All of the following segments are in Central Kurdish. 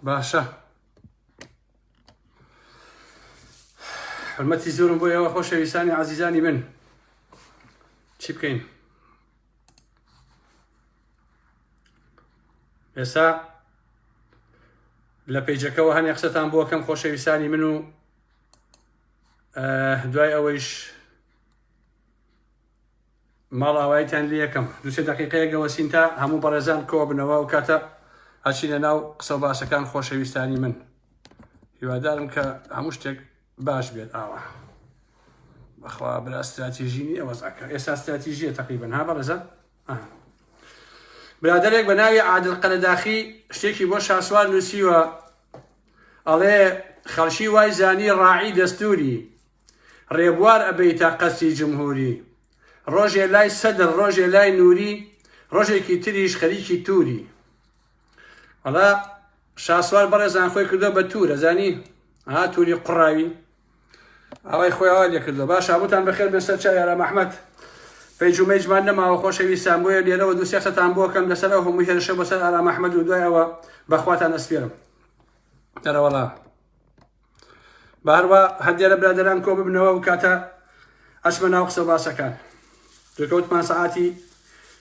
باشا حرمتي زورم بۆ ئێوە خۆشەویستانی عزیزانی من چی بکەین؟ ئێستا لە پەیجەکەەوە هەنێ قسەتان بۆ کەم خۆشەویستانی من و دوای ئەوەیش ماڵ ئاواییتان لێ یەکەم دوسێ دەقیقەیەکە وەسین تا هەموو بەڕێزان کۆ بنەوە و کاتە هەچینە ناو قسە و باسەکان خۆشەویستانی من هیوادارم کە هەموو شتێک باش بێت ئاوە بەخوا برا استراتیژی نیە وەزاکە ئێستا استراتیژیە تقریبا ها بەڕێزە برادێک بە ناوی عادل قەنەداخی شتێکی بۆ شاسوار نووسیوە ئەڵێ خەڵشی وای زانی ڕاعی دەستوری ڕێبوار ئەبەیتە قەسی جمهوری ڕۆژێ لای سەدر ڕۆژێ لای نووری ڕۆژێکی تریش خەریکی تووری وەڵا شاسوار بەڕێزان خۆی کردو بە توورە زانی ها تووری قوڕاوی ئەوەی خۆیەوە لێ کردو باش هەمووتان بەخێر بێن سەر چای یارە مەحمەد پێیج و مەیجمان نەماوە خۆشەویستان بۆیە لێرەوە دوو سێ قسەتان بۆ کەم لەسەر ئەو هەموو هێرشە بەسەر ئارا مەحمەد و دوایەوە بەخواتان ئەسپێرم دەرەوەڵا بە هەروە هەردێرە برادەران کۆ ببنەوە و کاتە ئەچمە ناو قسە و باسەکان دوکەوتمان سەعاتی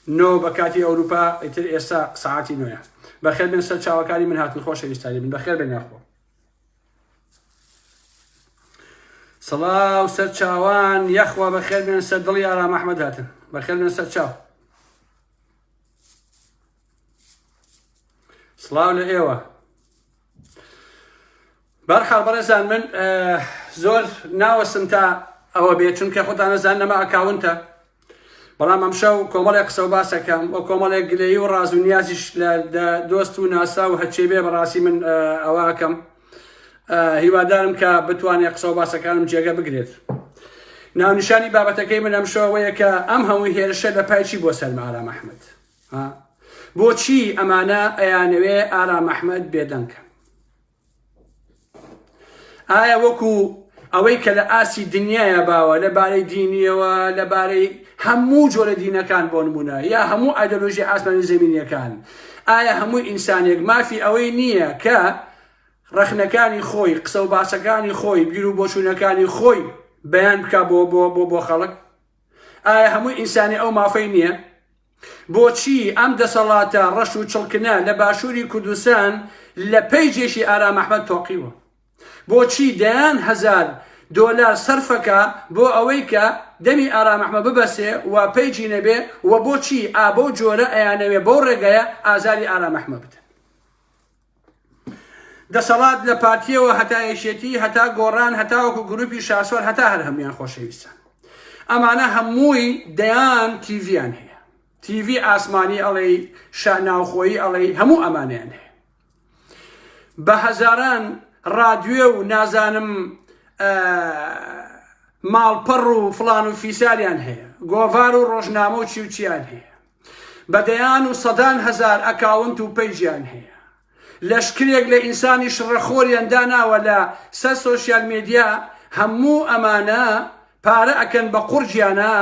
9 بە کاتی ئەوروپا ئیتر ئێستا سەعاتی 9 بەخێر بێن سەر چاوەکانی من هاتن خۆشەویستانی من بەخێر بێن یاخۆ سەڵاو سەر چاوان یەخوا بەخێر بێن سەر دڵی ئارا مەحمەد هاتن بەخێر بێن سەر چاو سڵاو لە ئێوە بەرحاڵ بەڕێزان من زۆر ناوەسم تا ئەوە بێت چونکە خۆتان نەزان نەما ئەکاونتە بەڵام ئەمشەو کۆمەڵێک قسە و باسەکەم بۆ کۆمەڵێک گلەیی و ڕاز و نیازیش لە دۆست و ناسا و هەچێ بێ بەڕاستی من ئەوە ئەکەم هیوادارم کە بتوانێت قسە و باسەکانم جێگە بگرێت ناونیشانی بابەتەکەی من ئەمشەوەیە کە ئەم هەمووی هێرشە لە پایچی بۆ سەرمە ئارا مەحمەد بۆچی ئەمانە ئەیانەوێ ئارا مەحمەد بێدەنگە ئایا وەکو ئەوەی کە لە ئاسی دنیایە باوە لەبارەی دینیەوە لەبارەی هەموو جۆرە دینەکان بۆ نمونە یا هەموو ئایدۆلۆژی ئاسمانی زەمینیەکان ئایا هەموو ئینسانێک مافی ئەوەی نییە کە ڕەخنەکانی خۆی قسە و باسەکانی خۆی بیر و بۆچوونەکانی خۆی بەیان بکە بۆ خەڵک ئایا هەموو ئینسانی ئەو مافەی نییە بۆچی ئەم دەسەڵاتە ڕەش و چڵکنە لە باشووری کوردستان لە پەیجێکی ئارا مەحمەد تۆقیوە بۆچی دەیان هەزار دۆلار سەرفەکە بۆ ئەوەی کە دەمی ئارا مەحمەد ببەسێ و پەیجی نەبێ و بۆچی ئابۆ جۆرە ئەیانەوێ بۆ ڕێگەیە ئازاری ئارا مەحمەد بدەن دەسەڵات لە پارتیەوە هەتا یەکێتی هەتا گۆڕان هەتا وەکو گروپی شاسوار هەتا هەر هەمویان خۆشەویستان ئەمانە هەمووی دەیان تیڤیان هەیە تیڤی ئاسمانی ئەڵێ ناوخۆیی ئەڵێ هەموو ئەمانیان هەیە بە هەزاران ڕادیۆ و نازانم ماڵپەڕ و فڵان و فیساریان هەیە گۆڤار و ڕۆژنامە و چیوچیان هەیە بەدەیان و سەدان هەزار ئەکاونت و پەیجیان هەیە لەشکرێک لە ئینسانی شڕەخۆریان داناوە لە سەر سۆشیال میدیا هەموو ئەمانە پارە ئەکەن بە قورجیانە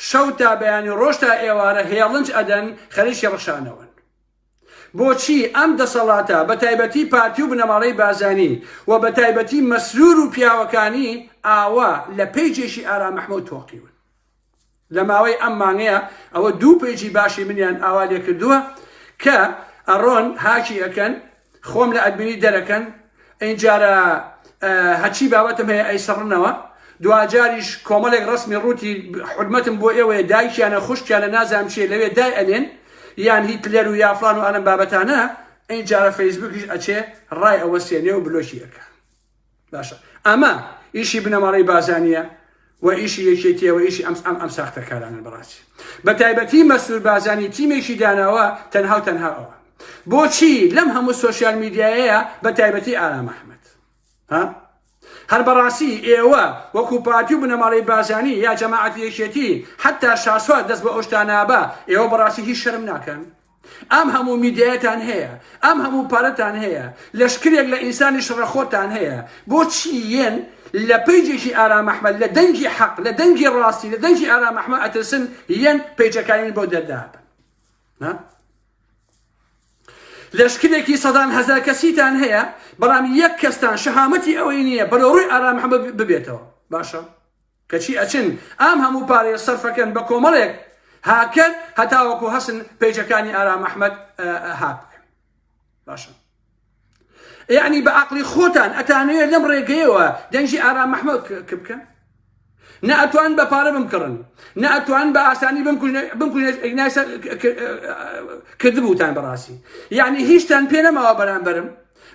شەو تا بەیانی ڕۆژ تا ئێوارە هێڵنج ئەدەن خەریکی ڕەشانەوەن بۆچی ئەم دەسەڵاتە بە تایبەتی پارتی و بنەماڵەی بازانی و بە تایبەتی مەسرور و پیاوەکانی ئاوا لە پەیجێکی ئارا مەحمەد تۆقیون لە ماوەی ئەم مانگەیە ئەوە دوو پەیجی باشی منیان ئاوا لێ کردووە کە ئەڕۆن هاکی ئەکەن خۆم لە ئەدمینی دەرەکەن ئەینجارە هەچی بابەتم هەیە ئەیسەڕنەوە دوجاریش کۆمەڵێک ڕسمی ڕووتی حرمەتم بۆ ئێوەیە دایکیانە خوشکیانە نازانم چێ لەوێ دای ئەلێن یان هیتلەر و یافلان و ئەلەم بابەتانە ئەینجارە فەیسبووکیش ئەچێ ڕای ئەوە سێنێ و بلۆشی ئەکە باشە ئەمە ئیشی بنەماڵەی بازانیە و ئیشی یەکێتیەوە ئیشی ئەم ساختەکارانە بەڕاستی بە تایبەتی مەسرور بازانی تیمێکی داناوە تەنها و تەنها ئەوە بۆچی لەم هەموو سۆشیال میدیایەیە بە تایبەتی ئارا مەحمەد هەر بەڕاستی ئێوە وەکو پارتی و بنەماڵەی بازانی یا جەماعەتی یەکێتی حتا شاسوار دەست بە ئەوشتانابە ئێوە بەڕاستی هیچ شەرم ناکەن ئەم هەموو میدیایەتان هەیە ئەم هەموو پارەتان هەیە لەشکرێک لە ئینسانی شڕەخۆتان هەیە بۆچی یەن لە پەیجێکی ئارا مەحمەد لە دەنگی حەق لە دەنگی ڕاستی لە دەنگی ئارا مەحمەد ئەترسن یەن پەیجەکانی بۆ دەردابن لەشکرێکی سەدان هەزار کەسیتان هەیە بەڵام یەک کەستان شەهامەتی ئەوەی نییە بەرەو ڕووی ئارا محەممەد ببێتەوە باشە کەچی ئەچن ئام هەموو پارەیە سەرفەکەن بە کۆمەڵێک هاکەن هەتاوەکو هەسن پیجەکانی ئارا محەممەد هاک باشە یعنی بە عەقڵی خۆتان ئەتانەوێت لەم ڕێگەیەوە دەنگی ئارا محەممەد بکەن نە ئەتوان بە پارە بمکڕن نە ئەتوان بە ئاسانی بمکوژێت کردبووتان بەڕاستی یعنی هیچتان پێ نەماوە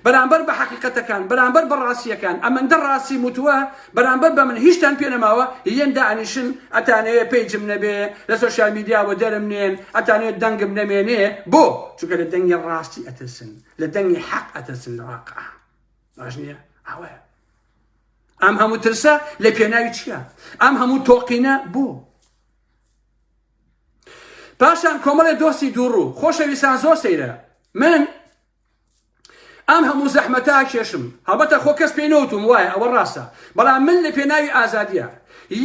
بەرامبەر بە حەقیقەتەکان بەرامبەر بە ڕاستیەکان ئەمەندە ڕاستی متووە بەرامبەر بە من هیچتان پێ نەماوە یەن دانیشن ئەتانەوێت پێیجم نەبێ لە سۆشیال میدیاوە دەرم نێن ئەتانێت دەنگم نەمێنێ بۆ چونکە لە دەنگی ڕاستی ئەترسن لە دەنگی حەق ئەترسن لە واقع باش نییە ئەوەیە ئەم هەموو ترسە لە پێناوی چییە ئەم هەموو تۆقینە بۆ پاشان کۆمەڵێ دۆستی دووڕوو خۆشەویستان زۆر سەیرە من ئەم هەموو زەحمەتا کێشم هەڵبەتە خۆ کەس پێی نەوتم وایە ئەوە ڕاستە بەڵام من لە پێناوی ئازادیە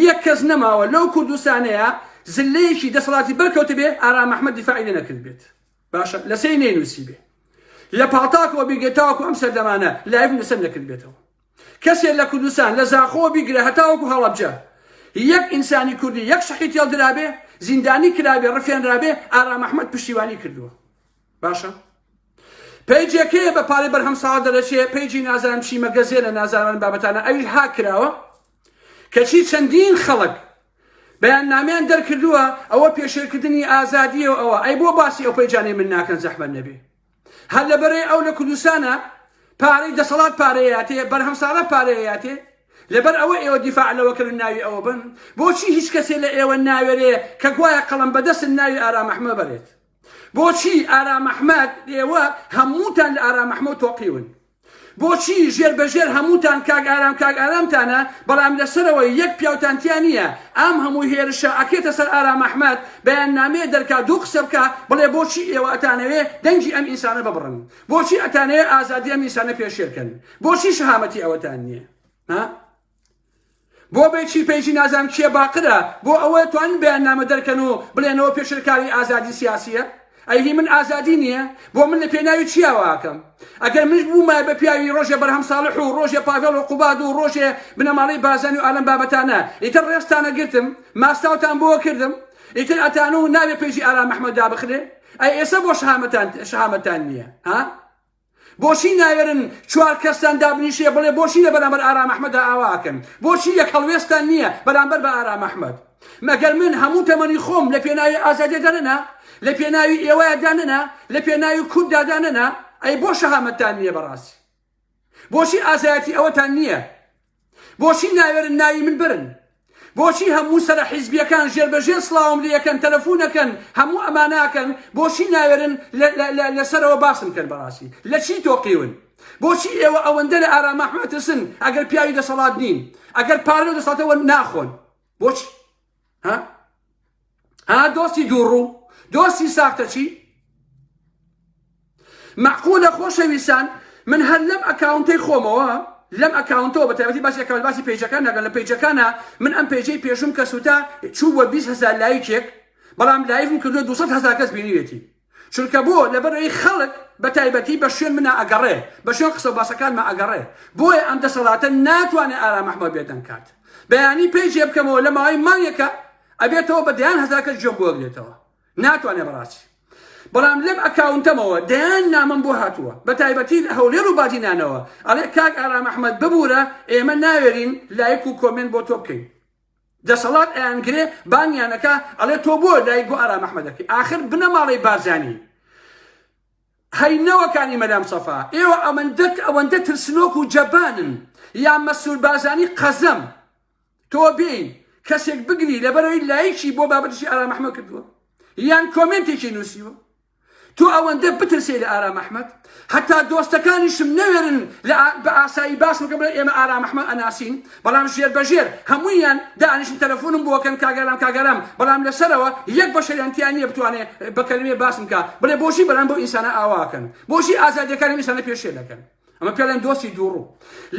یەک کەس نەماوە لەو کوردستانەیە زلەیەکی دەسەڵاتی بەرکەوتە بێ ئارا محەممەد دیفاعی لێ نەکرد بێت باشە لەسەری نەینووسی بێ لە پاڵتاکەوە بێگێتاوەکو ئەم سەردەمانە لایڤ لەسەر نەکرد بێتەوە کەسێک لە کوردستان لە زاخۆ بیگرە هەتاوەکو هەڵەبجە یەک ئینسانی کوردی یەک شەقی تێڵ درابێ زیندانی کرابێ ڕفێنرابێ ئارا محەممەد پشتیوانی کردووە باشە پیجێکەیە بە پارەی بەرهەم ساڵ دەرەچێ پیجی نازانم چی مەگەزێ لە نازانان بابەتانە ئەوی ها کراوە کەچی چەندین خەڵک بەیاننامەیان دەرکردووە ئەوە پێشێرکردنی ئازادیە و ئەوە ئەی بۆ باسی ئەو پیجانەی من ناکەن زەحمەت نەبێ هەر لەبەرەی ئەو لە کوردستانە پارەی دەسەڵات پارەیەتێ بەرهەم ساڵە پارەیەتێ لەبەر ئەوە ئێوە دیفاع لەوەکردن ناوی ئەوە بن بۆچی هیچ کەسێ لە ئێوە ناوێرێ کە گوایە قەڵەم بەدەستن ناوی ئارا محەممەد بەرێت بۆچی ئارا محەممەد ئێوە هەمووتان لە ئارا محەممەد تۆقیون بۆچی ژێر بەژێر هەمووتان کاک ئارامتانە بەڵام لەسەرەوە یەک پیاوتانتیان نییە ئەم هەموو هێرشە ئەکێتە سەر ئارا محەممەد بەیاننامەیە دەرکات دوو قسە بکە بڵێ بۆچی ئێوە ئەتانەوێ دەنگی ئەم ئینسانە ببڕن بۆچی ئەتانەیە ئازادی ئەم ئینسانە پێشێرکەن بۆچی شەهامەتی ئەوەتان نییە بۆ بێکی پیجی نازانم کێ باقرە بۆ ئەوە توانین بەیاننامە دەرکەن و بڵێنەوە پێشێرکاری ئازادی سیاسیە ئەی من ئازادی نییە بۆ من لە پێناوی چیاواکەم ئەگەر منش بوومە بە پیاوی ڕۆژێ بەرهەم ساڵح و ڕۆژێ پاڤێڵ و قوباد و ڕۆژێ بنەماڵەی بازانی و ئالەم بابەتانە ئیتر ڕێستانە گرتم ماستاوتان بۆ کردم ئیتر ئەتان و نابێ پیجی ئارا محەممەد دابخرێ ئەی ئێستا بۆ شەهامەتان نییە بۆچی ناوێرن چوار کەستان دابنیشێ بڵێ بۆچی لە بەرامبەر ئارا محەممەدا ئاواکەن بۆچی یەک هەڵوێستان نییە بەرامبەر بە ئارا محەممەد مەگەر من هەموو تەمەنی خۆم لە پێناوی ئازادی دەرنە لە پێناوی ئێوەیەدانەنا لە پێناوی کورددادانەنا ئەی بۆ شەهامەتتان نییە بەڕاستی بۆچی ئازایەتی ئەوەتان نییە بۆچی ناوێرن ناوی من برن بۆچی هەموو سەر حیزبیەکان ژێربەژێر سڵاوم لێەکەن تەلەفۆنەکەن هەموو ئەماناکەن بۆچی ناوێرن لەسەرەوە باسم کرد بەڕاستی لە چی تۆقیون بۆچی ئێوە ئەوەندە لە ئارا محەممەد ترسن ئەگەر پیاوی دەسەڵات نین ئەگەر پارە دەسەڵاتەوە ناخۆن بۆچی دۆستی دووڕوو دۆستی ساختە چی معقولە خۆشەویستان من هەر لەم ئەکاونتەی خۆمەوە لەم ئەکاونتەوە بە تایبەتی باسی ئەکاونت باسی پیجەکان نەگەن لە پیجەکانە من ئەم پیجەی پێشوم کە سوتا چوو بە 20,000 لایکێک بەڵام لایڤم کردووە 200,000 کەس بینیوێتی چونکە بۆ لەبەرەوەی خەڵک بە تایبەتی بە شوێن منە ئەگەڕێ بە شوێن قسە باسەکانمە ئەگەڕێ بۆیە ئەم دەسەڵاتە ناتوانێت ئارا محەممەد بێدەن کات بەیانی پیجێ بکەمەوە لە ماوەی مانگێکە ئەبێتەوە بە 10,000 کەس جۆم بۆ بێتەوە ناتوانێت بەڕاستی بەڵام لەم ئەکاونتەمەوە دەیان نامم بۆ هاتووە بە تایبەتی هەولێر و بادینانەوە ئەڵێ کاک ئارا محەممەد ببوورە ئێمە ناوێرین لایک و کۆمنت بۆ تۆ بکەین دەسەڵات ئەیانگرێ بانیانەکە ئەڵێ تۆ بۆ لایک بۆ ئارا محەممەد دەکەی ئاخر بنەماڵەی بارزانی هەینەوەکانی مەدام سەفا ئێوە ئەوەندە ترسنۆک و جەبانن یان مەسوول بازانی قەزەم تۆ بێی کەسێک بگری لەبەرەوەی لایکی بۆ بابەتشی ئارا محەممەد کردووە یان کۆمنتێکی نووسیوە تۆ ئەوەندە بترسێ لە ئارا محەممەد هەتا دۆستەکانیشم نەوێرن بە ئاسایی باس بکەم بڵێ ئێمە ئارا محەممەد ئەناسین بەڵام ژێر بەژێر هەموویان دانیشن تەلەفۆنم بۆکەن کاگەرام بەڵام لەسەرەوە یەک بەشەریانتیان نییە بتوانێت بە کەلمێ باسم کە بڵێ بۆچی بەرام بۆ ئینسانە ئاواکەن بۆچی ئازادیەکانی ئینسانە پێشێ دەکەن ئەمە پێڵێن دۆستی دووڕوو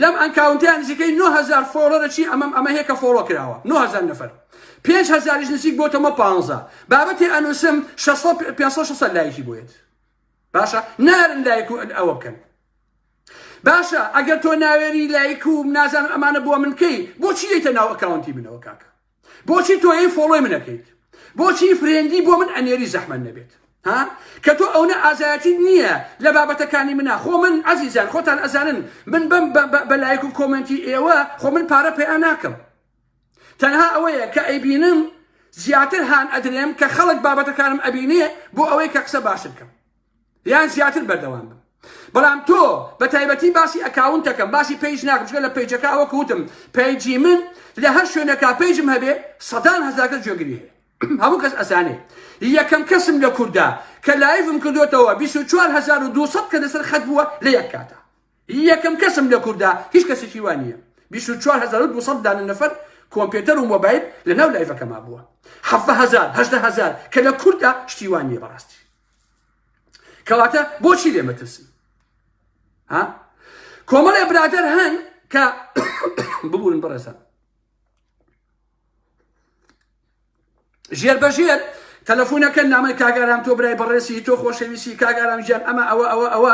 لەم ئەکاونتیان نزیکەی 9,000 فۆڵۆرەچی ئەمە هێکە فۆڵۆ کراوە 9,000 نەفەر 5,000 نزیک بۆتەمە 15 بابەتی ئەنووسم 500 لایکی بۆیت باشە نارن لایک و ئەوە بکەن باشە ئەگەر تۆ ناوێری لایک و نازانم ئەمانە بۆ منکەی بۆچی دەیتە ناو ئەکاونتی منەوە کاکە بۆچی تۆ ئەی فۆڵۆی منەکەیت بۆچی فرێندی بۆ من ئەنێری زەحمەت نەبێت ها کە تۆ ئەوە ئازایەتی نییە لە بابەتەکانی منە خۆ من عەزیزان خۆتان ئەزانن من بە لایک و کۆمنتی ئێوە خۆ من پارە پێ ناکەم تەنها ئەوەیە کە ئەیبینم زیاتر هان ئەدرێم کە خەڵک بابەتەکانم ئەبینێ بۆ ئەوەی کە قسە باشتر بکەم یان زیاتر بەردەوام بم بەڵام تۆ بە تایبەتی باسی ئەکاونتەکەم باسی پیج ناکەم چکە لە پیجەکە ئەوە کەوتم پیجی من لە هەر شوێنەکە پیجم هەبێ سەدان هەزار کەس گوێگری هەیە هەموو کەس ئەزانێ یەکەم کەسم لە کووردا کە لایڤم کردوێتەوە 24200 کە لەسەر خەت بووە لە یەک کاتە یەکەم کەسم لە کووردا هیچ کەسێکی وان نییە 24200 دانە نەفەر کۆمپیوتەر و مۆبایل لە ناو لایڤەکەما بووە 70000 80000 کە لە کووردا شتی وان نییە بەڕاستی کەواتە بۆچی لێ مەترسم ها کۆمەڵێ برادەر هەن کە ببوون بڕێسە ژێر بەژێر تەلەفۆنەکە نامەی کاگارام تۆ برای بەڕێسی تۆ خۆشەویستی کاگارام ژیان ئەمە ئەوە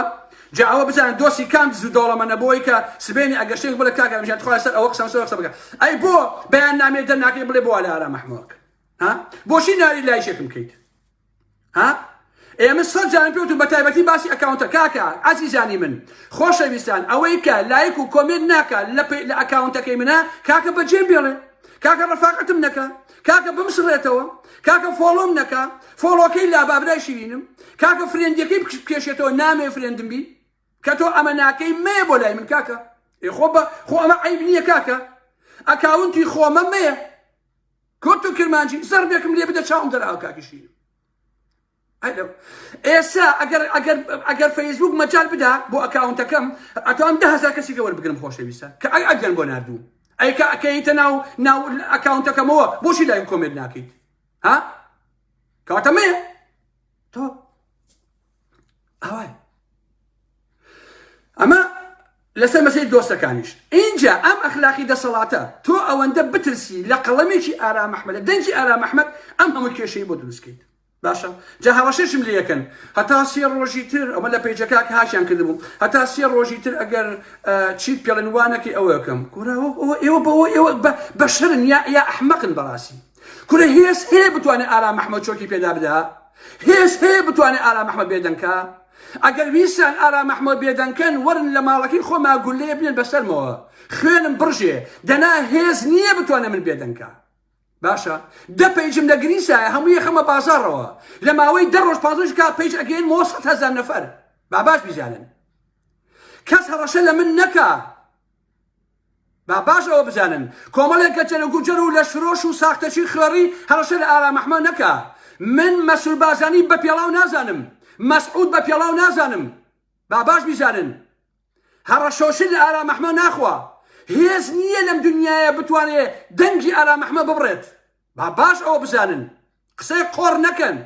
جا ئەوە بزانن دۆستی کام زوو دەوڵەمەنە بۆی کە سبێنی ئەگەشتێک بڵێ کاگارام ژیان خۆی سەر ئەوە قسە بکە ئەی بۆ بەیان نامێ دەرناکەی بڵێ بۆ لە ئارام محموودکە ها بۆچی ناری لای شێکم بکەیت ها ئێمە سەد جارم پێوتم بە تایبەتی باسی ئەکاونتە کاکە عەزیزانی من خۆشەویستان ئەوەی کە لایک و کۆمنت ناکە لە ئەکاونتەکەی منە کاکە بەجێ بێڵێ کاکە ڕەفاقەتم نەکە کاکە بمسڕێتەوە کاکە فۆڵۆم نەکە فۆڵۆکەی لا بابرای شیرینم کاکە فرێندیەکەی بکێشێتەوە نامێ فرێندم بی کە تۆ ئەمە ناکەی مێ بۆ لای من کاکە خۆ ئەمە عیب نییە کاکە ئەکاونتی خۆمە مێ کۆت و کرمانجی زەربێکم لێ بدە چاوم دەراوە کاکی شیرین ئێستا ئەگەر فەیسبوک مەجال بدا بۆ ئەکاونتەکەم ئەتوانم 10000 کەسی گەوەربگرم خۆشەویستە کە ئەگەن بۆ ناردوو ئەی کە ئەکەیتە ناو ئەکاونتەکەمەوە بۆچی لای کۆمنت ناکەیت ها کەواتە مێ تۆ ئەوای ئەمە لەسەر مەسەی دۆستەکانیش اینجا ئەم ئەخلاقی دەسەڵاتە تۆ ئەوەندە بترسی لە قەڵەمێکی ئارام ئەحمەد لە دەنجی ئارام ئەحمەد ئەم هەموو کێشەی بۆ دروستکەیت باشە جا هەڵەشێشم لێ یەکەن هەتا 3 ڕۆژی تر ئەمە لە پیجەکە کە هاشیان کردبوو هەتا 3 ڕۆژی تر ئەگەر چیت پێڵێنوانەکەی ئەوە یەکەم ئێوە بەشرن یا ئەحمەقن بەڕاستی کورە هێز هەیە بتوانێت ئارام ئەحمەد چۆکی پێدا بدە هێز هەیە بتوانێت ئارام ئەحمەد بێدەنکە ئەگەر ویستان ئارام ئەحمەد بێدەنکەن وەرن لە ماڵەکەی خۆما گولەیە بنێن بەسەرمەوە خوێنم بڕژێ دەنا هێز نییە بتوانێت من بێدەنکە باشە دە پیجم لە گریسایە هەموو یەخەمە بازاڕەوە لە ماوەی 10 ڕۆژ 5 کا پیج ئەگەین 100,000 نەفەر باش بیزانن کەس هەڕەشە لە من نەکا باش ئەوە بزانن کۆمەڵێک کە جەرەگوجەر و لە شرۆش و ساختەچی خوێڕی هەڕەشە لە ئارام ئەحمەد نەکا من مەسعود بازانی بە پێڵاو نازانم مەسعود بە پێڵاو نازانم باش بیزانن هەڕەشۆشن لە ئارام ئەحمەد ناخوا هێز نییە لەم دنیاە بتوانێت دەنگی ئارام ئەحمەد ببڕێت باش ئەوە بزانن قسەی قۆڕ نەکەن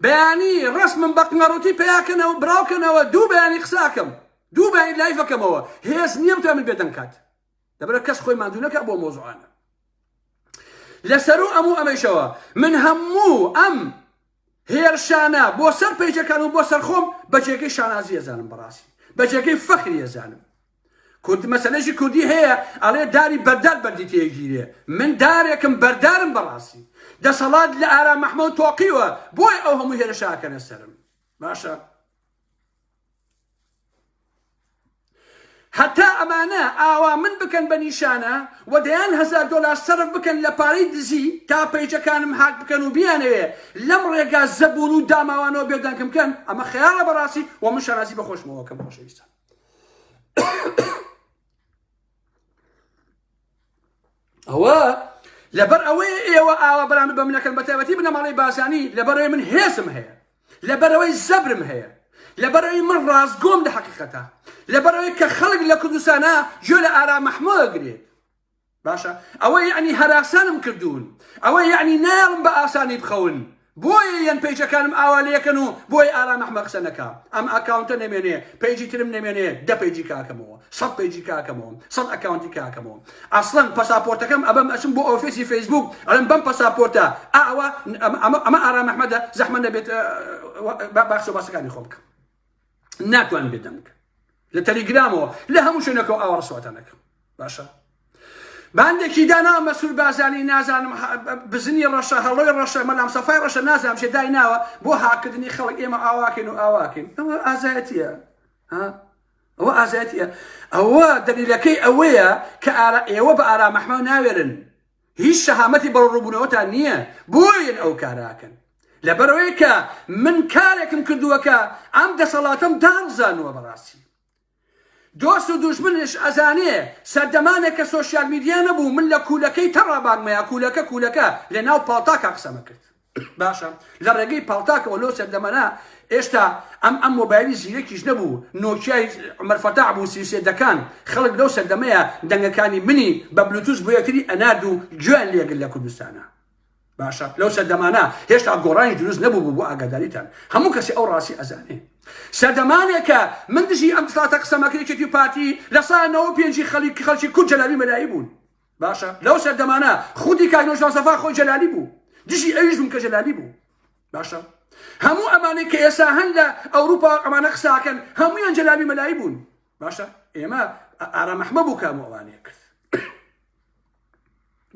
بەیانی ڕسمم بە قنەڕوتی پێیاکەنەوە براوکەنەوە دوو بەیانی قساکەم دوو بەیانی لایڤەکەمەوە هێز نییە بتوانێت من بێدەنکات دەبرە کەس خۆی ماندوو نەکە بۆ مۆزوعانە لەسەر و ئەمەیشەوە من هەموو ئەم هێرشانە بۆ سەر پیجەکان و بۆ سەر خۆم بەجێگەی شانازی ئەزانم بەڕاستی بەجێگەی فەخری ئەزانم کورد مەسەلەیەکی کوردی هەیە ئەڵێ داری بەردار بەردی تێگیرێ من دارێکم بەردارم بەڕاستی دەسەڵات لە ئارام ئەحمەد تۆقیوە بۆی ئەو هەموو هێرشاکەنە سەرم باشە هەتا ئەمانە ئاوا من بکەن بە نیشانە و دەیان $1000 سەرف بکەن لە پارەی دزی تا پیجەکانم هاک بکەن و بیانەوێ لەم ڕێگا زەبوون و داماوانەوە بێدەنگم بکەن ئەمە خەیاڵە بەڕاستی و من شانازی بەخۆشمەوەکەم خۆشەویستان ئەوە لەبەر ئەوەی ئێوە ئاوا بەرامبەر بە منەکەن بە تایبەتی بنەماڵەی بازانی لەبەرەوەی من هێزم هەیە لەبەرەوەی زەبرم هەیە لەبەرەوەی من ڕاستگۆم لە حەقیقەتە لەبەرەوەی کە خەڵک لە کوردستانە گوێ لە ئارام ئەحمەد ئەگرێت باشە ئەوە یعنی هەراسانم کردوون ئەوە یعنی ناڵم بە ئاسانی بخەون بۆیە یەن پێیجەکانم ئاوالەکەن و بۆی ئارام ئەحمەد قسە نەکا ئەم ئەکاونتە نەمێنێ پێیجی ترم نەمێنێ 10 پێیجی کاکەمەوە 100 پێیجی کاکەمەوە 100 ئەکاونتی کاکەمەوە ئەسڵەن پەساپۆرتەکەم ئەبەم ئەچم بۆ ئۆفیسی فەیسبوک ئەڵێم بەم پەساپۆرتە ئاوە ئەمە ئارام ئەحمەدە زەحمە نەبێت باخچە باسەکانی خۆ بکەم ناتوان بێدەم بکە لە تەلیگرامەوە لە هەموو شوێنەکەەوە ئاوا ڕسواتانەکەم باشە باندێکی دانا مەسول بازانی نازانم بزنی ڕەشە هەڵۆی ڕەشە مەلام سەفای ڕەشە نازانم شێ دای ناوە بۆ هاکردنی خەڵک ئێمە ئاواکەین و ئاواکەین ئەوە ئازایەتیە ئەوە ئازایەتیە ئەوە دەلیلەکەی ئەوەیە کە ئێوە بە ئارام ئەحمەد ناوێرن هیچ شەهامەتی بەڕڕووبوونەوەتان نییە بۆیەن ئەو کاراکەن لەبەرەوەی کە من کارێکم کردووەکە ئەم دەسەڵاتەم داڕزانووە بەڕاستی دۆست و دوژمنش ئەزانێ سەردەمانێکە سۆشیال میدیا نەبوو من لە کوولەکەی تەڕابانمەیە کوولەکە لە ناو پاڵتاکە قسەمە کرد باشە لە ڕێگەی پاڵتاکەەوە لەو سەردەمانە ئێشتا ئەم مۆبایلی زیرەکیش نەبوو نۆکیای عومەرفەتاح بوو سیسێدەکان خەڵک لەو سەردەمەیە دەنگەکانی منی بە بلوتوس بۆ یەکتری ئەنارد و گوێیان لێگرت لە کوردستانە باشە لەو سەردەمانە هێشتا گۆڕانی دروست نەبوو بۆ ئاگاداریتان هەموو کەسی ئەو ڕاستی ئەزانێ سەردەمانێکە من دژی ئەم دەسەڵاتە قسەمەکرێکی پارتی لە ساڵ 95 خەڵکی کورد جەلالی مەلایی بوون باشە لەو سەردەمانە خودی کاینۆژان سەفا خۆی جەلالی بوو دژی ئەویش بووم کە جەلالی بوو باشە هەموو ئەمانەی کە ئێستا هەن لە ئەوروپا ئەمانە قساکەن هەموویان جەلالی مەلایی بوون باشە ئێمە ئارام ئەحمەد بوو کام ئەوانەیە کرد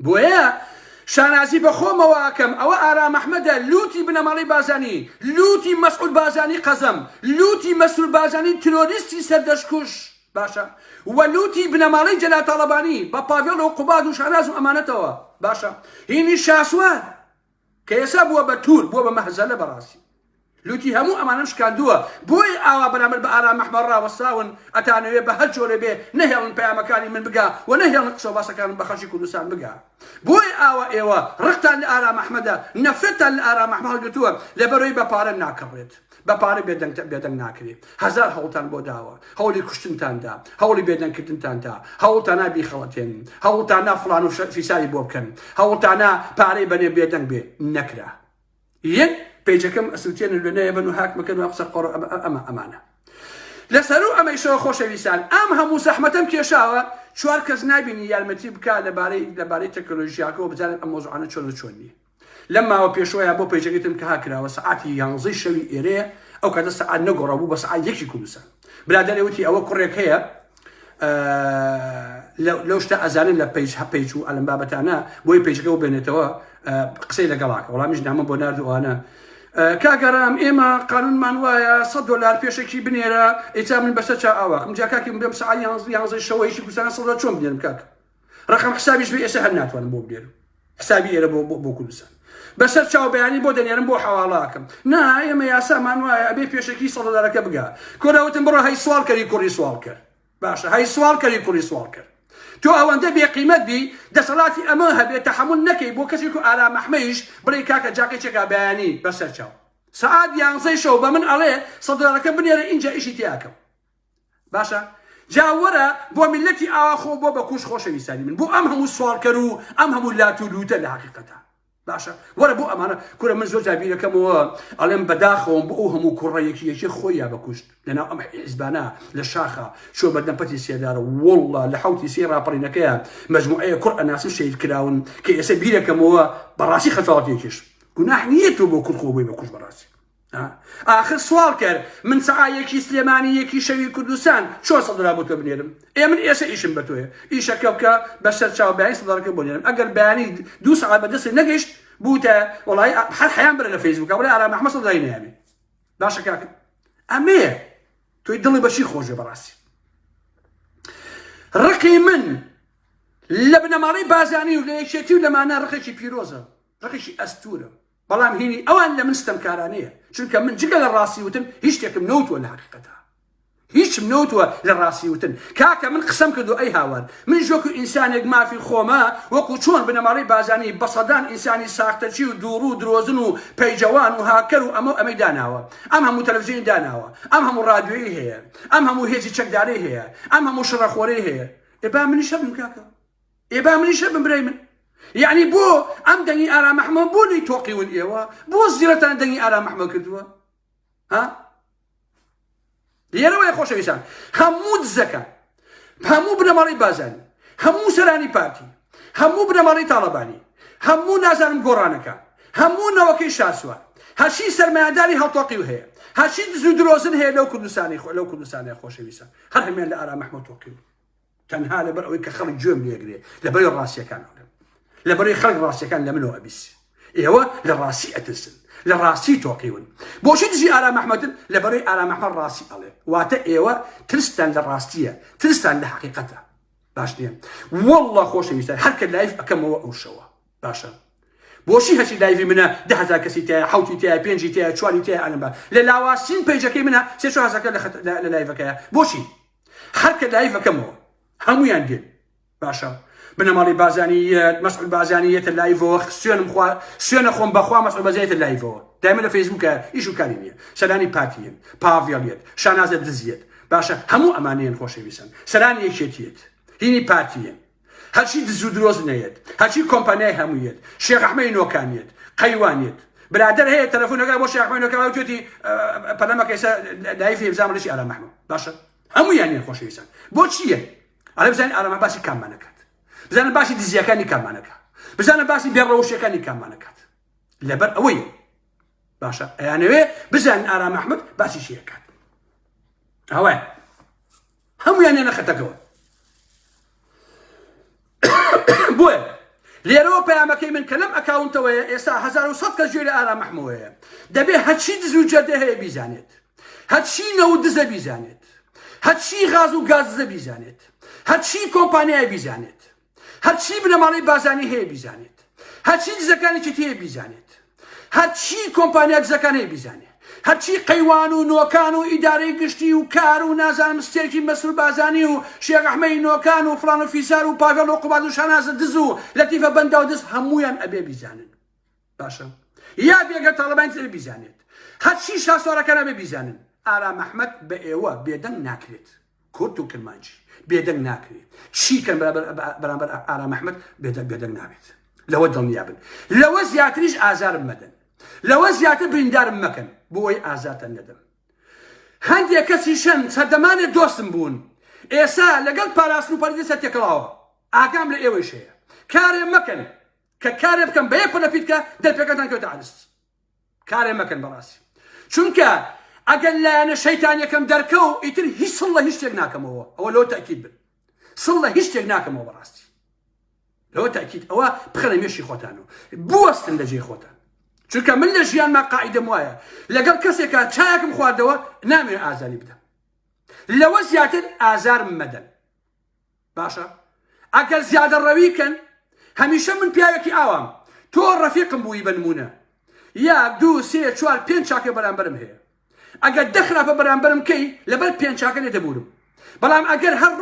بۆیە شانازی بە خۆمەوەکەم ئەوە ئارام ئەحمەدە لوتی بنەماڵی بازانی لوتی مەسعود بازانی قەزەم لوتی مەسعود بازانی ترۆریستی سەردەشکوش باشە و لوتی بنەماڵی جەلال تاڵەبانی بە پاڤێڵ و قوباد و شاناز و ئەمانەتەوە باشە هینی شاسوار کە ئێستا بووە بە تور بووە بە مەهزەلە بەڕاستی لوتی هەموو ئەمانە شکاندووە بۆی ئاوا بەرامبەر بە ئارام ئەحمەد ڕاوەستاون ئەتانەوێ بە هەر جۆرە بێ نەهێڵن پەیامەکانی من بگا و نەهێڵن قسە و باسەکانم بە خەڵکی کوردستان بگا بۆی ئاوا ئێوە ڕقتان لە ئارام ئەحمەدە نەفرەتان لە ئارام ئەحمەد هەڵگرتووە لەبەرەوەی بە پارە ناکەڕێت بە پارە بێدەنگ ناکرێت هەزار هەوڵتان بۆ داوە هەوڵی کوشتنتاندا هەوڵی بێدەنگکردنتاندا هەوڵتانە بیخەڵەتێنن هەوڵتانە فڵان و فیساری بۆ بکەن هەوڵتانە پارەی بەنێ بێدەنگ بێ نەکرا یەک پێیجەکەم ئەسووتێنن لێنەیە بن و هاکمەکەن و قسە قۆڕ ئەمانە لەسەر و ئەمەیشەوە خۆشەویستان ئەم هەموو زەحمەتەم کێشاوە چوار کەس نابینی یارمەتی بکە لەبارەی تەکنۆلۆژیاکەەوە بزانێت ئەم مۆزوعانە چۆن نیە لەم ماوە پێشوەیە بۆ پێیجەکەتم کە هاکراوە سەعاتی 11 شەوی ئێرەیە ئەو کاتە سەعات نەگۆڕا بوو بە سەعات 1 کوردستان برادەرێ وتی ئەوە کوڕێک هەیە لەو شتە ئەزانن لە پێیج و ئەلەم بابەتانە بۆی پێیجەکە بێنێتەوە قسەی لەگەڵاکە وەڵامیش نامە بۆ نردووانە کاگەرام ئێمە قانونمان وایە $100 پێشێکی بنێرە ئێتا من بەسەر چا ئاواکم جا کاکی بێم سەعات 11 شەوەیەکی کوردستان $100 چۆن بنێرم کاک ڕقم حسابیش بێ ئێستا هەر ناتوانم بۆ بنێرم حسابی ئێرە بۆ کوردستان بەسەر چاو بەیانی بۆ دەنێرم بۆ حەواڵاکەم نا ئێمە یاسامان وایە ئەبێ پێشێکی $100 بگا کۆراوتم بڕۆ هەی سوال کەری کوڕی سوال کرد باشە هەی سوال کەری کوڕی سوال کرد تۆ ئەوەندە بێقیمەت بی دەسەڵاتی ئەمە هەبێت تەحمل نەکەی بۆ کەسێک و ئارام ئەحمەدیش بڵێ کاکە جاکێکێکا بەیانی بەسەر چاو سەعات 11 شەو بە من ئەڵێ $100 بنێرە اینجا ئیشی تیاکەم باشە جاوەرە بۆ میلەتی ئاخۆ بۆ بە کوش خۆشەویستانی من بۆ ئەم هەموو سوالکەر و ئەم هەموو لاتولوتە لە حقیقەتە باشە وەرە بۆ ئەمانە کورە من زۆر جابیرەکەمەوە ئەڵێم بەداخەوەم بۆ ئەو هەموو کوڕەیەکی خۆیان بەکوشت لەناو ئەم حیزبانە لە شاخە شۆ بەردەمپەتی سێدارە وەڵڵا لە حوتی سێ ڕاپەڕینەکەیە مەجموعەیە کوڕ ئەناسی شەید کراون کە ئێستا بیرەکەمەوە بەڕاستی خەتاڵەتێکیش گوناح نییە تۆ بۆ کورد خۆبووی بەکوش بەڕاستی آخر سوال کرد من سەعایەکی سلێمانی یەکی شەوی کوردستان چۆن $100 بۆ تۆ بنێرم من ئێستا ئیشم بە تۆیە ئیشەکە بکە بەسەر چاو بەیانی $100 بۆ نێرم ئەگەر بەیانی 2 ساعت بەدەستی نەگەیشت بوتە وڵی هەر حیان برە لە فەیسبووک بڵێ ئارام ئەحمەد $100 نەیامێ باشە کاکە ئەمەیە تۆی دڵی بەچی خۆشە بەڕاستی ڕقی من لە بنەماڵی بازانی و لە یەکێتی و لەمانە ڕقێکی پیرۆزە ڕقێکی ئەستورە بەڵام هینی ئەوان لە من ستەمکارانەیە چونکە من جگە لە ڕاستی وتن هیچ شتێکم نەوتووە لە حقیقەتە هیچم نەوتووە لە ڕاستی وتن کاکە من قسەم کردو ئەی هاوار من ژۆکو ئینسانێک مافی خۆمە وەکو چۆن بنەماڵی بازانی بەسەدان ئینسانی ساختەچی و دووڕ و درۆزن و پەیجەوان و هاکەر و ئەمەی داناوە ئەم هەموو تەلەڤیزیۆنی داناوە ئەم هەموو ڕادیۆیی هەیە ئەم هەموو هێزی چەکداری هەیە ئەم هەموو شڕەخۆرەی هەیە ئێ با منیشە بم کاکە ئێ با منیشە بم برەی من يعني بو ام دني ارا محمد بو لي توقيون ايوا بو زيرتان دني ارا محمد كدوا ها ليرو يا خوش ويسان همود زكا همو بنماري بازاني همو سراني بارتي همو بنماري طالباني همو نازانم قرانكا همو نوكي شاسوا هاشي سرمایه‌داری هەڵتۆقی هەیە هاشي دزو درۆزن هەیە لەو کوردستانی خۆشەویستە هەر هەمیان لە ئارا مەحمەد تۆقی تەنها لەبەر ئەوەی کە خەڵک گوێم لێگرێ لەبەری ڕاستیەکانەوە لەبەری خەڵک ڕاستیەکان لە منەوە ئەبیسی ئێوە لە ڕاستی ئەترسن لە ڕاستی تۆقیون بۆچی دژی ئارا مەحمەدن لەبەرەوەی ئارا مەحمەد ڕاستی ئەڵێ واتە ئێوە ترستان لە ڕاستیە ترستان لە حەقیقەتە باش نییە وەڵڵا خۆشەویستە هەر کە لایف ئەکەمەوە ئەو شەوە باشە بۆشی هەچی لایڤی منە 10,000 کەسی تایە حوتی تایە پێنجی تایە چواری تایە ئەلمبا لە لاواسین پێیجەکەی منە 3,000 لە لایڤەکەیە بۆچی هەر کە لایڤ ئەکەمەوە هەمویان دێن باشە بنەماڵی بازانیەت مەسعود بازانیەتە لایڤەوە سوێنە خۆم بەخوا مەسعود بازانیەتە لایڤەوە دایمە لە فەیسبووکە ئیش و کاری نییە سەرانی پاتیەن پاڤێڵیەت شانازە دزیەت باشە هەموو ئەمانەیەن خۆشەویستن سەرانی یەکێتیەت هینی پاتیەن هەرچی دزو درۆز نەیەت هەرچی کۆمپانیای هەموویەت شێخ ئەحمەدی نۆکانیەت قەیوانیت برادر هەیە تەلەفۆنەکە بۆ شێخ ئەحمەدی نۆکان توێتی پەلەمەکە ئێستا لایڤی بزانم لەشی ئارا مەحمەد باشە هەموویان نیە خۆشەویستن بۆ چییە ئەڵێ بزانین ئارا مەحمەد باسی کاممانەکات بزانن باسی دزیەکانی کاممانەکە بزانن باسی بێڕەوشیەکانی کاممانەکات لەبەر ئەوەیە باشە ئەیانەوێ بزانین ئارا مەحمەد باسی چیەکات ئەوەیە هەموویان نیە نەخەتەکەوە بۆیە لێرەوە پەیامەکەی من کە لەم ئەکاونتەوەیە ئێستا 1100 کەس گوێ لە ئارا مەحمەدەوەیە دەبێ هەرچی دز و جەردە هەیە بیزانێت هەرچی نەوت دزە بیزانێت هەرچی غاز و گاز دزە بیزانێت هەرچی کۆمپانیای بیزانێت هەرچی بنەماڵەی بازانی هەیە بیزانێت هەرچی دزەکانێکی هەیە بیزانێت هەرچی کۆمپانیا دزەکان هەیە بیزانێت هەرچی قەیوان و نۆکان و ئیدارەی گشتی و کار و نازانم ستێکی مەسعود بازانی و شێخ ئەحمەدی نۆکان و فڵان و فیسار و پاڤێڵ و قوباد و شانازە دز و لەتیفە بەندا و دز هەموویان ئەبێ بیزانن باشە یا بێگە تاڵەبانی تر بیزانێت هەرچی شاسوارەکان ئەبێ بیزانن ئارا مەحمەد بە ئێوە بێدەنگ ناکرێت کورد و کرمانجی بێدەنگ ناکرێت چیکەن بەرامبەر ئارا مەحمەد بێدەنگ نابێت لەوە دڵنیابن لەوە زیاتریش ئازارم مەدەن لەوە زیاتر بریندارم مەکەن بۆ ئەوەی ئازاتەن نەدەم هەندێک کەسی شەن سەردەمانێ دۆستم بوون ئێستا لەگەڵ پاراستن و پەردەسە تێکەڵاوە ئاگام لە ئێوەش هەیە کارێ مەکەن کە کارێ بکەم بە یەک پەلە پیتکە دەرپێکەتان کەوتە عەرز کارێ مەکەن بەڕاستی چونکە ئەگەر لایەنە شەیتانیەکەم دەرکەو ئیتر هیچ سڵ لە هیچ شتێک ناکەمەوە ئەوە لەوە تەئکید بن سڵ لە هیچ شتێک ناکەمەوە بەڕاستی لەوە تەئکید ئەوە بخەنە مێشی خۆتانەوە بوەستن لە جێی خۆتان چونکە من لە ژیانما قاعیدەم وایە لەگەڵ کەسێکە چایەکم خواردەوە نامێنێ ئازاری بدەم لەوە زیاتر ئازارم مەدەن باشە ئەگەر زیادە ڕەویکەن هەمیشە من پیاوێکی ئاوام تۆ ڕەفیقم بووی بە نمونە یاک دوو سێ چوار پێنج چاکە بەرامبەرم هەیە ئەگەر دە خراپە بەرامبەرم کەی لەبەر پێنج چاکە لێ دەبورم بەڵام ئەگەر هەر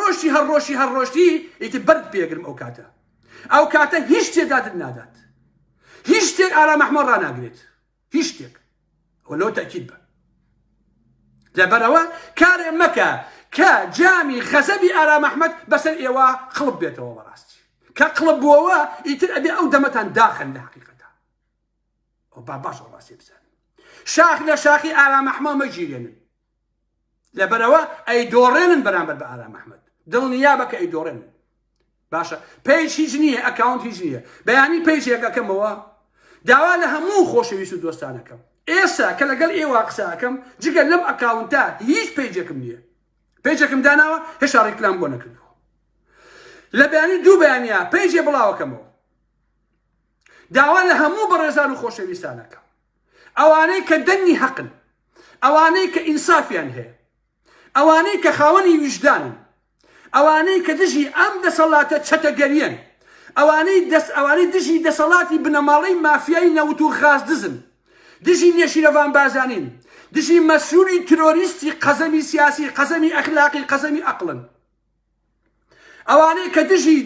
ڕۆشتی ئیتر بەرد پێگرم ئەو کاتە هیچ تێدادت نادات هیچ شتێک ئارا مەحمەد ڕاناگرێت هیچ شتێک ئەوە لەوە تەئکید بە لەبەرەوە کارێ مەکە کە جامی خەزەبی ئارا مەحمەد بەسەر ئێوە قڵب بێتەوە بەڕاستی کە قڵب بووەوە ئیتر ئەبێ ئەو دەمەتان داخن لە حەقیقەتە ئەو باش ڕاستی بزانن شاخ لە شاخی ئارا مەحمەد مەگیرێنن لەبەرەوە ئەیدۆڕێنن بەرامبەر بە ئارا مەحمەد دڵنیا بە کە ئەیدۆڕێنن باشە پێیج هیچ نییە ئەکاونت هیچ نییە بەیانی پێیجێکەکەمەوە داوا لە هەموو خۆشەویست و دۆستانەکەم ئێستا کە لەگەڵ ئێوە قساکەم جگەر لەم ئەکاونتە هیچ پێیجێکم نییە پێیجێکم داناوە هێشتا ڕێکلام بۆ نەکردووە لە بەیانی دوو بەیانیە پێیجێ بڵاوەکەمەوە داوا لە هەموو بەڕێزان و خۆشەویستانەکەم ئەوانەی کە دەنی حەقن ئەوانەی کە ئینسافیان هەیە ئەوانەی کە خاوەنی ویژدانن ئەوانەی کە دژی ئەم دەسەڵاتە چەتەگەریەن ئەوانەی دژی دەسەڵاتی بنەماڵەی مافیای نەوت و غاز دزن دژی نێشیرەوان بازانین دژی مەسئولی ترۆریستی قەزەمی سیاسی قەزەمی ئەخلاقی قەزەمی عەقڵن ئەوانەی کە دژی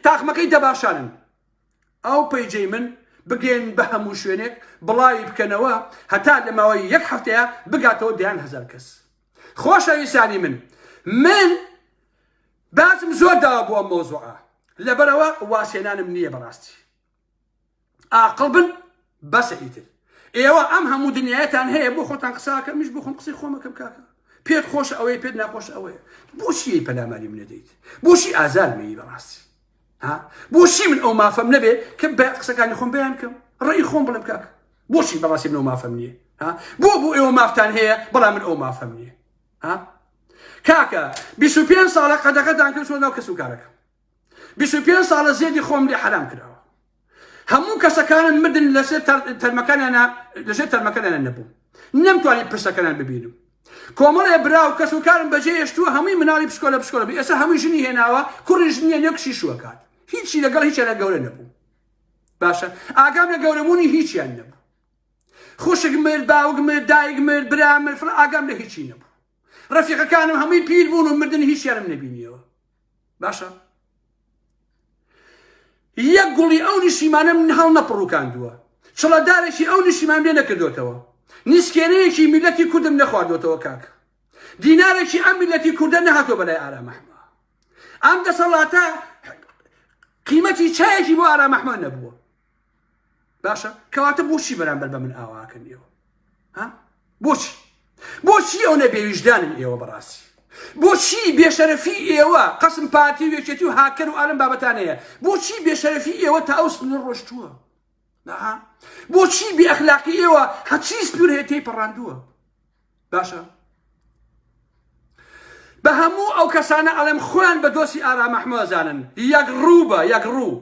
تاقمەکەی دەباشانن ئەو پەیجەی من بگەین بە هەموو شوێنێک بڵاوی بکەنەوە هەتا لە ماوەی یەک هەفتەیە بگاتەوە 10,000 کەس خۆشەویستانی من باسم زۆر داوە بۆ ئەم مۆزوعە لەبەرەوە واسێنانم نییە بەڕاستی عاقڵ بن بەسە ئیتر ئێوە ئەم هەموو دنیایەتان هەیە بۆ خۆتان قساکە میش بۆ خۆم قسەی خۆمەکەم کاکە پێت خۆش ئەوەیە پێت ناخۆش ئەوەیە بۆچی پەلاماری من دەیت بۆچی ئازارمەیی بەڕاستی بۆچی من ئەو مافەم نەبێ کە بە قسەکانی خۆم بەیان کەم ڕێی خۆم بڵێم کاکە بۆچی بەڕاستی من ئەو مافەم نییە بۆ ئێوە مافتان هەیە بەڵام من ئەو مافەم نییە کاکە 25 ساڵە قەدەقەتان کرد چۆن ناو کەسوکارەکەم 25 ساڵە زێدی خۆم لێ حرام کراوە هەموو کەسەکانن مردن لەسێر تەرمەکانیان نەبوو نەمتوانی پرسەکەیان ببینم کۆمەڵێ براو کەسوکارم بەجێ هێشتووە هەمووی مناڵی پشکۆلە بی ئێستا هەمووی ژنی هێناوە کوڕی ژنیە نێکشی شووەکات هیچی لەگەڵ هیچیان لە گەورە نەبوو باشە ئاگام لە گەورەبوونی هیچیان نەبوو خوشک مرد باوک مرد دایک مرد برا مرد ئاگام لە هیچی نەبوو ڕەفیقەکانم هەمووی پیر بوون و مردن هیچیانم نەبینیەوە باشە یەک گوڵی ئەو نیشیمانە من هەڵ نەپڕووکاندووە چڵەدارێکی ئەو نیشیمان لێ نەکردوێتەوە نیسکێنەیەکی میلەتی کوردم نەخواردوێتەوە کاکە دینارێکی ئەم میلەتی کوردە نەهاتۆ بەلای ئارام ئەحمەد ئەم دەسەڵاتە قیمەتی چایەکی بۆ ئارام ئەحمەد نەبووە باشە کەواتە بۆچی بەرامبەر بە من ئاواکەن ئێوە بۆچی ئەو نەبێویژدانن ئێوە بەڕاستی بۆچی بێشەرەفی ئێوە قەسم پارتی وێچێتی و هاکەن و ئالم بابەتانەیە بۆچی بێشەرەفی ئێوە تا ئەو سنوور ڕۆشتووە بۆچی بێئەخلاقی ئێوە هەچی سنوور هەیە تێیپەڕاندووە باشە بە هەموو ئەو کەسانە ئەڵێم خۆیان بە دۆستی ئارام ئەحمەد زانن یەک ڕوو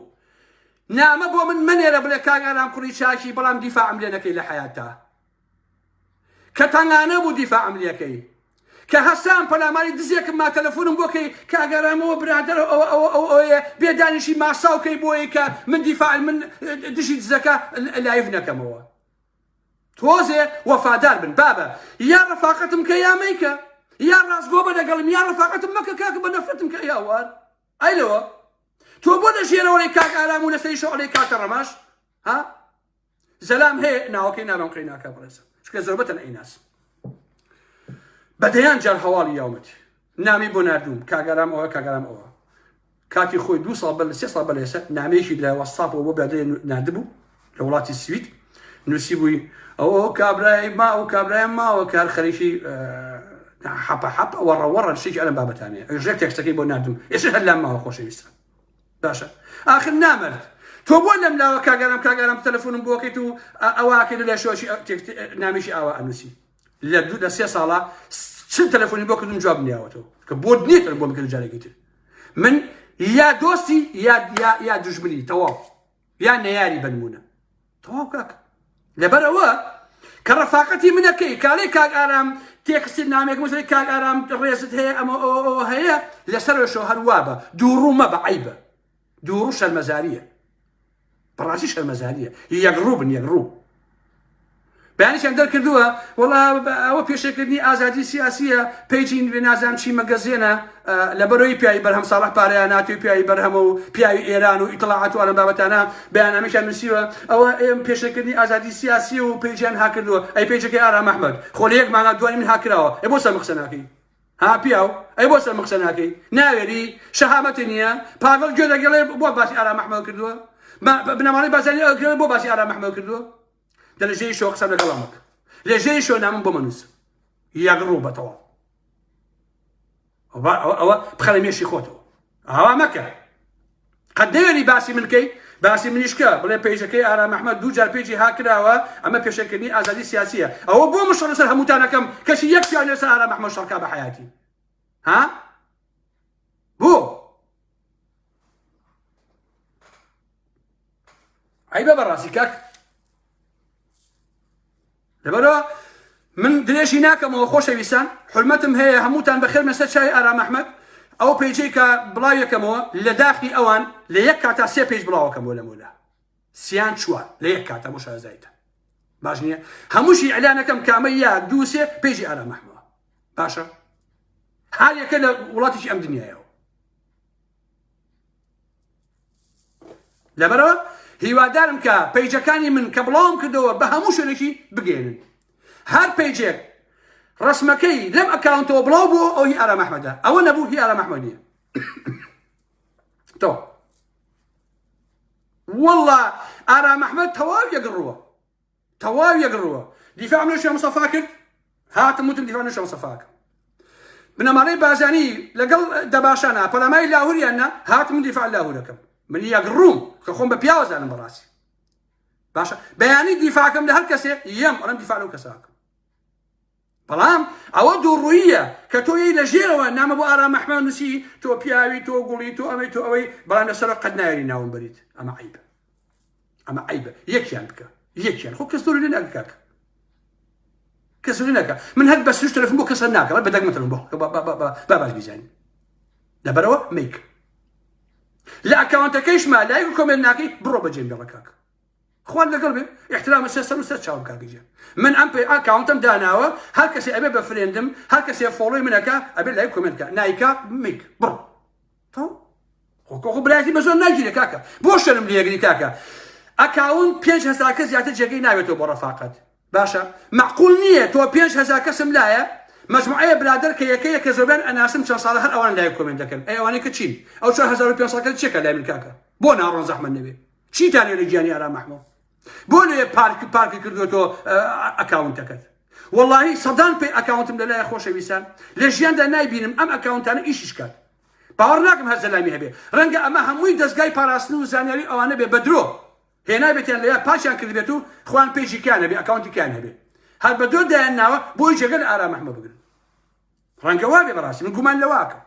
نامە بۆ من منێرە بڵێ کاک ئارام کوڕی چاکی بەڵام دیفاعم لێ نەکەی لە حەیاتە کە تەنگانە بوو دیفاعم لێکەی کە هەستان پەلاماری دزێکم ما تەلەفۆنم بۆکەی کاگەرامەوە برادەر ئەوەیە بێدانیشی ماساوکەی بۆیە کە من دیفاع من دژی دزەکە لایف نەکەمەوە تۆزێ وەفادار بن بابە یا ڕەفاقەتم کە یا مەیکە یا ڕاستگۆ بە لەگەڵم یا ڕەفاقەتم مەکە کاکە بە نەفرەتم کە یاوار ئەیلەوە تۆ بۆ دەژێرەوەی کاک ئارام و لەسەری شەعڵەی کاکە ڕەماش زەلام هەیە ناوەکەی ناڵم قڕی ناکە بڕێزە چکە زۆربەتەن ئەیناس بەدەیان جار هەواڵی یاومەتی نامی بۆ نردوم کاگەرام ئەوە کاگەرام ئەوە کاتی خۆی 2 ساڵ بە 3 ساڵ بەلێسە نامەیەکی لە وەستاپەوە بۆ بەدەی نردبوو لە وڵاتی سوید نووسی بووی ئەوە کابرای ما ئەو کابرای ماوە کار خەریکی حەپە وەڕەوەڕە شتێکی ئەلەم بابەتانەیە ژێر تێکستەکەی بۆ نردوم ئێستا هەر لام ماوە خۆشەویستە باشە ئاخر نامرد تۆ بۆ لەم لاوە کاگەرام تەلەفۆنم بۆکەیت و ئەوواکەی لە شۆشی نامیشی ئاوا ئەنووسی لە 3 ساڵە چند تەلەفۆنی بۆ کردم جواب نیاوەتەوە کە بۆ نیێتر بۆ بکرد جارێکی تر من یا دۆستی یا دوژمنی تەواو یا نەیاری بنمونە تەواو کاکە لەبەرەوە کە ڕەفاقەتی منەکەی کاڵێ کاک ئارام تێکستی نامێک مەسەی کاک ئارام ڕێزت هەیە ئەمە هەیە لەسەرەوەشەوە هەروە بە دووڕوو مەبە عیبە دووڕوو شەرمەزاریە بەڕاستی شەرمەزاریە یەکڕوو بن یەکڕوو بەیانیشیان دەرکردووە وەڵا ئەوە پێشەکردنی ئازادی سیاسیە پێیجی نازانم چی مەگەزێنە لەبەرەوەی پیاوی بەرهەم ساڵح پارەیان ناتوی پیاوی بەرهەمە و پیاوی ئێران و ئیتڵاعات و ئەم بابەتانە بەیاننامەیەکیان نووسیوە ئەوە پێشەکردنی ئازادی سیاسی و پێیجیان هاکردووە ئەی پێیجەکەی ئارام ئەحمەد خۆ لە 1 مانگا دوای من هاکراوە ئەی بۆ سەر مەقسە ناکەی پیاو ئەی بۆ سەر مەقسە ناکەی ناوێری شەهامەتی نییە پاڤڵ گوێ دەگەڵێ بۆ باسی ئارام ئەحمەد کردووە بنەماڵەی بازاری بۆ باسی ئارام ئەحمەد کردووە دەلەژەی شۆ قسە لەگەڵامەکە لێژەی شۆ نامم بۆ منووسە یەکڕوو بەتەواو ئەوە بخەرە مێشی خۆتەوە ئاوا مەکە قەت دەوێنی باسی منکەی باسی منیشکە بڵێ پێیجەکەی ئارام ئەحمەد 2 جار پێیجی هاکراوە ئەمە پێشەکردنی ئازادی سیاسیە ئەوە بۆ مشڕ لەسەر هەمووتانەکەم کەسی یەک پیان لەسەر ئارام ئەحمەد شەڕکا بە حەیاتی بۆ عیبە بەڕاستی کاک لەبەرەوە من درێژی ناکەمەوە خۆشەویستان حرمەتم هەیە هەمووتان بەخێر مەسەر چاوی ئارام ئەحمەد ئەو پێیجەی کە بڵاو یەکەمەوە لە داخلی ئەوان لە یەک کاتا 3 پێیج بڵاوەکەمەوە لەمەولا سیان چوار لە یەک کاتا بۆ شارەزاییتە باش نییە هەمووشی ئەلانەکەم کامە یەک 2 3 پێیجی ئارام ئەحمەد باشە هەر یەکە لە وڵاتێکی ئەم دنیایەوە لەبەرەوە هیوادارم کە پەیجەکانی من کە بڵاوم کردەوە بە هەموو شوێنێکی بگێنن هەر پەیجێک ڕسمەکەی لەم ئەکاونتەوە بڵاو بووە ئەو هی ئارام ئەحمەدە ئەوە نەبوو هی ئارام ئەحمەد نییە تۆ والله آرام محمد تواو يقروه دفاع من الشيخ مصطفى كرد هاتم متم دفاع من الشيخ مصطفى بنماري بازاني لقل دباشانا بلاماي لاهوري أنا هاتم دفاع لاهوركم من يقروم كخون ببياوز أنا براسي باشا بياني دفاعكم لهالكسي يم أنا دفاع له كساكم بلام أود الرؤية كتوي لجيروا نعم أبو آرام محمد نسي تو بياوي تو قولي تو أمي تو أوي بلام نسرق قد ناري ناوم بريد أما عيبة يكيان بك يكيان خو كسروا لنا كاك كسروا لنا من هاد بس يشتري في بو كسرناك ما بدك مثلا بو باباش بيزاني لا بروا ميك لا أكاونت كيش ما لا يقولكم إنكي برو بجيم بركاك اخوان لقلبي احترام السيستم واستشعار كاكيجا من ام بي اكاونتم داناوا هالكسي ابي بفريندم هالكسي فولوي منك ابي لا كومنت نايكا ميك برو تو خو بلاتي بزون ناجي كاكا بوشرم لي يقري كاكا اكاونت 5000 كاس زياده جاكي نايتو برفاقات باشا معقول نيه تو 5000 كاس ملايا مجموعه برادر كي كزبان انا اسم شان صالح الاوان لا كومنت دكن اي اواني كتشين او 1500 كاس تشيك لا من كاكا بو نار زحمه النبي شي ثاني رجاني ارى محمود بولي بارك كردوتو اكاونت كذا والله صدان بي اكاونت من لا يا خوش ويسان لجيان دا نايبينم ام اكاونت انا ايش اشكال باورناكم هالزلامي هبي رنقا اما هموي دزقاي باراسنو زانيري او انا بدرو هنا بيتين ليا باشان كذبتو خوان بيجي كان هبي اكاونتي كان هبي هل بدو دانا بوي شغل ارى محمد بقول رنقا وابي براسي من قمان لواك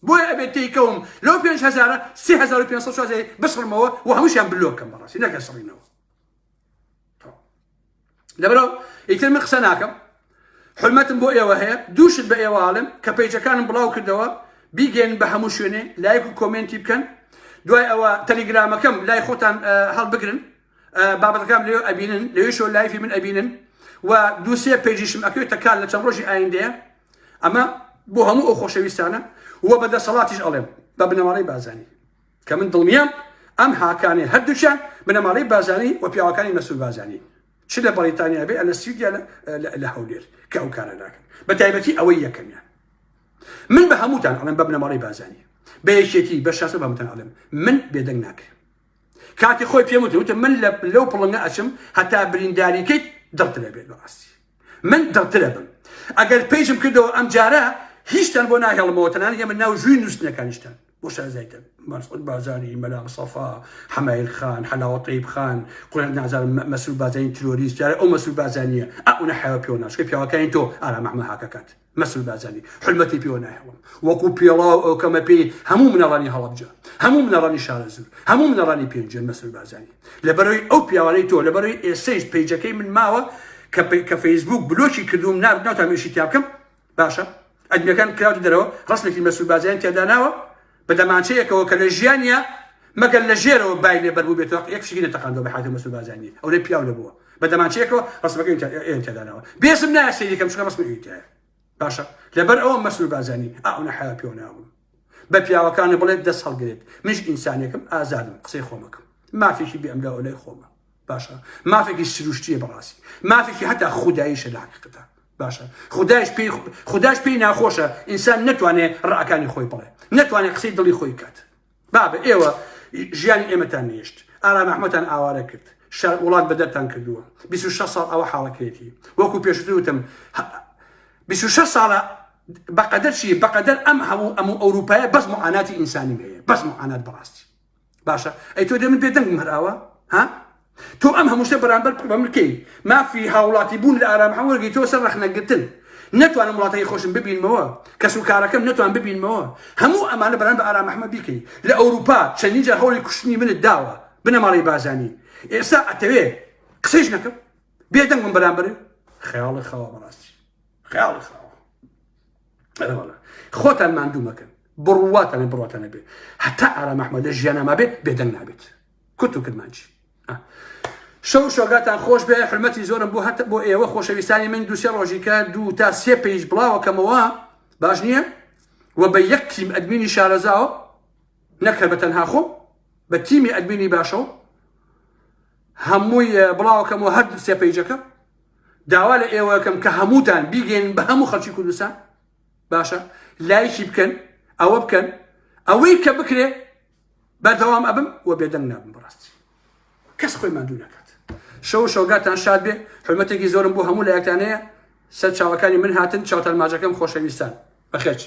بوي ابي تيكوم لو 5000 6500 شو زي بس المو وهمش بلوك كم براسي نكسرينو لبرو يتم قسناكم حلمتن بو ايوه دوش بأي عالم كبيجا كان بلاو كدوا بيجين بهموشوني لايك وكومنتي بكن دواي او تليجرامكم لا يخوتان هل بقرن بابا كام ليو ابينن ليشو لايفي من ابينن ودوسي بيجيش اكيو تكال لتروجي ايندي اما بو همو خوشويستانا وبدا صلاتيش علم بابنا ماري بازاني كمن ضلميام ام هاكاني هدوشان من ماري بازاني وبياوكاني مسؤول بازاني شلا بريطانيا بي انا استوديو لهولير كاو كان هناك بتايبتي اويه كمان من بهموتان علم بابنا ماري بازاني بيشتي بشاسه بهموتان علم من بيدناك كاتي خوي بيموت من لو بلنا اشم حتى برينداري كيت درت له بيت براسي من درت له اگر بيجم كدو ام جاره هيشتن بونا هالموتنا يا من ناو جوينوس نكانشتن وش زيتن مسعود بازاني ملا مصطفى حمايل خان حلاوه طيب خان قلنا نعزل مسؤول بازاني تروريست جاري او مسؤول بازانيه انا حياه بيوناش كيف يا كاينتو انا محمد هكاكات مسؤول بازاني حلمتي بيونا هو وكو بيلا كما بي همو من راني هلبجا همو من راني شارزور همو من راني بينجن مسؤول بازاني لبروي او بيوالي تو لبروي سيج بيجاكي من ماوا كفيسبوك بلوشي كدوم نار ناو تعمل شي تاعكم باشا ادمي كان كلاود درو رسمك المسؤول بازاني تداناوا بدل ما نشيك وكالجيانيا ما قال لجيرو بايلي بربو بيتوق يكفي كده تقندو بحاجه مسؤول بازاني او لي بياو لبوا بدل ما نشيك رسمك انت داناوا باسم ناس اللي كم شو رسمي انت باشا لبر او مسؤول بازاني انا حياه بيوناو ببياو كان بلد دس حلقيت مش انسانيكم ازادم قصي خومكم ما في شيء بيعملوا ولا خومه باشا ما فيك السروشتي براسي ما فيك حتى خدايش الحقيقه باشا خداش بي ناخوشه انسان نتواني راكاني خوي بلا نتواني قصيد لي خوي كات بابا ايوا جياني امتان نيشت انا محمتان اواركت شر ولاد بدتان كدوا بيسو شصر او حركتي وكو بيشتوتم بيسو شصر بقدر شيء بقدر ام اوروبا بس معاناه انسانيه بس معاناه براستي باشا اي تو من بيدن مهراوا ها تو امها مستبران بالكي ما في هاولاتي بون الارام حول جيتو سرخنا قتل نتو انا ملاطي خوش ببين موا كسوكاركم نتو ان ببين موا همو امان بران بارام محمد بيكي لاوروبا شنيجا هولي كشني من الدعوه بنا ماري بازاني ساعه تبي قسيشنكم بيدن من بران خيال خوا براسي خيال خوا هذا والله خوت المندومه كان بروات انا بي حتى ارام محمد الجانا ما بيدن نابت كنتو كدمانجي شو شوقاتان خوش به حرمتي زورم بو حتى بو ايوه خوشويستاني من دو سي روجيكا دو تا سي بيج بلاو كموا باش نيه وبيكتم ادميني شارزاو نكربتن هاخو بتيمي ادميني باشو هموي بلاو كموا هد سي بيجكا داوال ايوه كم كهموتان بيجين بهمو خلشي كلسان باشا لا يشبكن او بكن اويك بكري بدوام ابم وبيدنا براستي کەس خۆی ماندوو نەکات. شەو شەوگاتان شاد بێ، حرمەتێکی زۆرم بۆ هەموو لایەکتانەیە. سەر چاوەکانی من هاتن چاوتەلماجەکەم خۆشەویستان بەخێرچ.